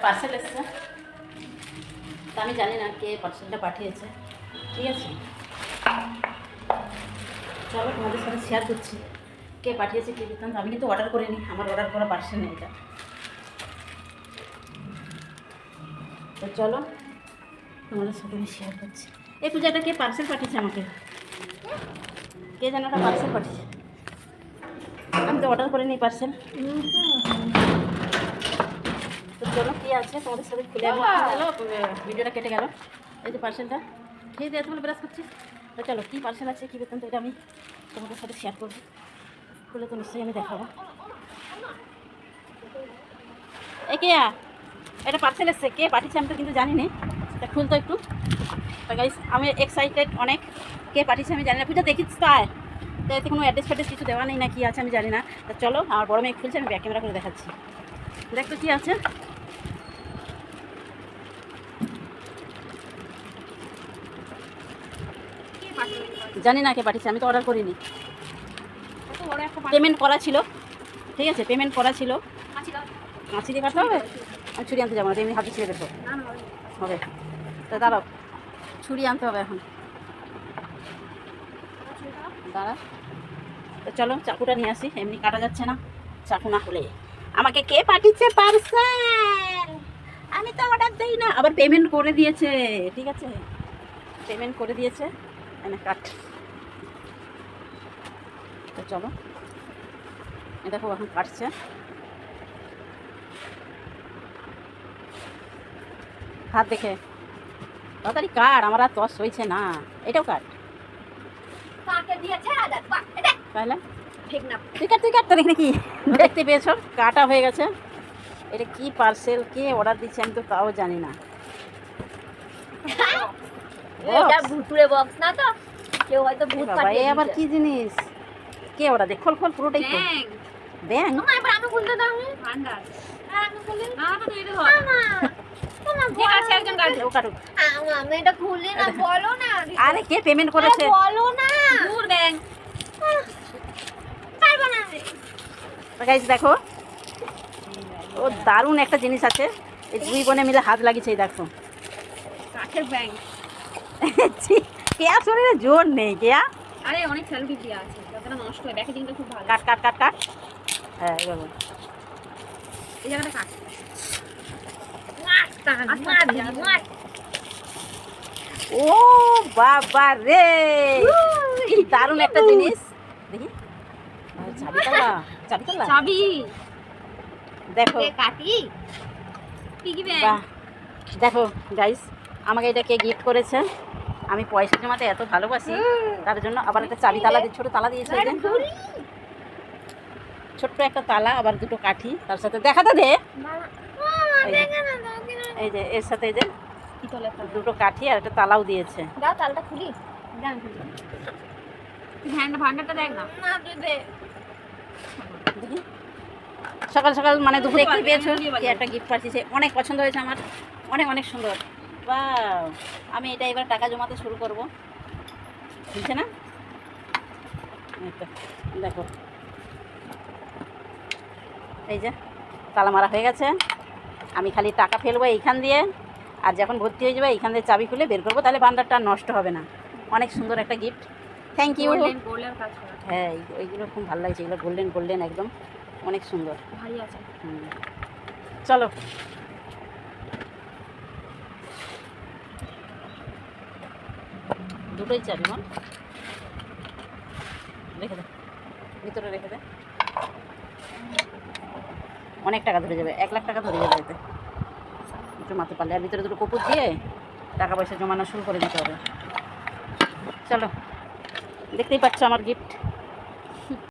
Parcel এসছে, তা আমি জানি না কে পার্সেলটা পাঠিয়েছে। ঠিক আছে, চলো তোমাদের সাথে শেয়ার করছি কে পাঠিয়েছে কে বৃত্তান্ত। আমি কিন্তু অর্ডার করিনি, আমার অর্ডার করা পার্সেল নেই এটা। তো চলো তোমাদের সাথে আমি শেয়ার করছি। এই পূজাটা কে পার্সেল পাঠিয়েছে আমাকে, কে যেন একটা পার্সেল পাঠিয়েছে, আমি তো অর্ডার করিনি পার্সেল। তো চলো কী আছে তোমাদের সাথে খুলে গেল, ভিডিওটা কেটে গেল। এই যে পার্সেলটা খেয়ে দিয়ে বলে ব্রাশ করছি। তো চলো কী পার্সেল আছে কী বৃত্তান্ত এটা আমি তোমাদের সাথে শেয়ার করবো। খুলে তো নিশ্চয়ই আমি দেখাবো। এ কে এটা পার্সেল এসছে, কে পাঠিয়েছে আমি তো কিন্তু জানি না। তা খুলতো একটু। তা গাইস আমি এক্সাইটেড অনেক, কে পাঠিয়েছে আমি জানি না। পূজা দেখিস তাই তো এতে কোনো অ্যাড্রেস ফ্যাড্রেস কিছু দেওয়া নেই না কি আছে আমি জানি না। তা চলো আমার বড় মেয়ে খুলছে, আমি ব্যাক ক্যামেরা করে দেখাচ্ছি। দেখতো কী আছে। জানি না কে পাঠিয়েছে, আমি তো অর্ডার করিনি। পেমেন্ট করা ছিল, ঠিক আছে পেমেন্ট করা ছিল। মাছি দিয়ে কাটতে হবে, আমি ছুরি আনতে যাবো না, এমনি হাতে ছিঁড়ে দেবো হবে। তো দাঁড়াও, ছুরি আনতে হবে এখন, দাঁড়া। তো চলো চাকুটা নিয়ে আসি, এমনি কাটা যাচ্ছে না চাকু না হলে। আমাকে কে পাঠিয়েছে পার্সেল, আমি তো অর্ডার দিই না। আবার পেমেন্ট করে দিয়েছে, ঠিক আছে পেমেন্ট করে দিয়েছে। এনে কাট। তো চলো দেখো এখন কাটছে। হাত দেখে তাড়াতাড়ি কাট, আমার আর তস হয়েছে না। এটাও কাট তাহলে ঠিক না, তুই কাট তুই কাট। তো দেখি কি দেখতে পেয়েছো কাটা হয়ে গেছে। এটা কি পার্সেল, কে অর্ডার দিচ্ছে আমি তো তাও জানি না। এটা ভুতুরে বক্স না তো, কেউ হয়তো ভূত পাঠিয়ে আবার কি জিনিস, কে অর্ডার দে? খোল খোল পুরোটাই খোল। ব্যাং এবার আমি খুলতে দাও ভান্ডার। আর আমি খুলি না তো তুই তো ধর না যে আছে একজন কাটে ও কাটুক। আমি এটা খুলি না, বলো না। আরে কে পেমেন্ট করেছে বলো না, দূর ব্যাং পারবো না। গাইস দেখো ও দারুণ একটা জিনিস আছে, এই দুই বোনে মিলে হাত লাগিয়েছে। এই দেখো কাঠের ব্যাং। কেয়া শরীরে জোর নেই কেয়া। আরে অনেক সেলফি দেওয়া আছে, যতটা নষ্ট হয় প্যাকেজিংটা খুব ভালো। কাট কাট কাট কাট। হ্যাঁ এইভাবে এই জায়গাটা কাট। মার ও বাবা রে, কি দারুণ একটা জিনিস। দেখি চাবিতালা চাবিতালা চাবি দেখো কাটি পিগি ব্যাংক। বাহ দেখো গাইস আমাকে এটা কে গিফট করেছে। আমি পয়সা জমাতে এত ভালোবাসি, তার জন্য আবার একটা চাবি তালা দিয়ে ছোটো তালা দিয়েছে। এই যে ছোট্ট একটা তালা, আবার দুটো কাঠি তার সাথে। দেখাতে দে, এই যে এর সাথে এই যে দুটো কাঠি আর একটা তালাও দিয়েছে। দাও তালটা খুলি, জান খুলি। হ্যান্ড ভান্ডারটা দেখ না। না তুই দে। দেখি সকাল সকাল মানে দুপুরে একটু পেয়েছো কি একটা গিফট পাঠিয়েছে, অনেক পছন্দ হয়েছে আমার, অনেক অনেক সুন্দর। বাহ আমি এটা এবার টাকা জমাতে শুরু করব, বুঝছে না? দেখো এই যে তালা মারা হয়ে গেছে। আমি খালি টাকা ফেলবো এইখান দিয়ে, আর যখন ভর্তি হয়ে যাবে এইখান দিয়ে চাবি খুলে বের করবো, তাহলে ভান্ডারটা নষ্ট হবে না। অনেক সুন্দর একটা গিফট, থ্যাংক ইউ। হ্যাঁ ওইগুলো খুব ভালো লাগছে, এগুলো গোল্ডেন গোল্ডেন একদম অনেক সুন্দর ভারী আছে। চলো দুটোই চাবি মন রেখে দে, ভিতরে রেখে দে। অনেক টাকা ধরে যাবে, 1 লাখ টাকা ধরে যাবে এতে জমাতে পারলে। আর ভিতরে দুটো কপুর দিয়ে টাকা পয়সা জমানো শুরু করে দিতে হবে। চলো দেখতেই পাচ্ছ আমার গিফট।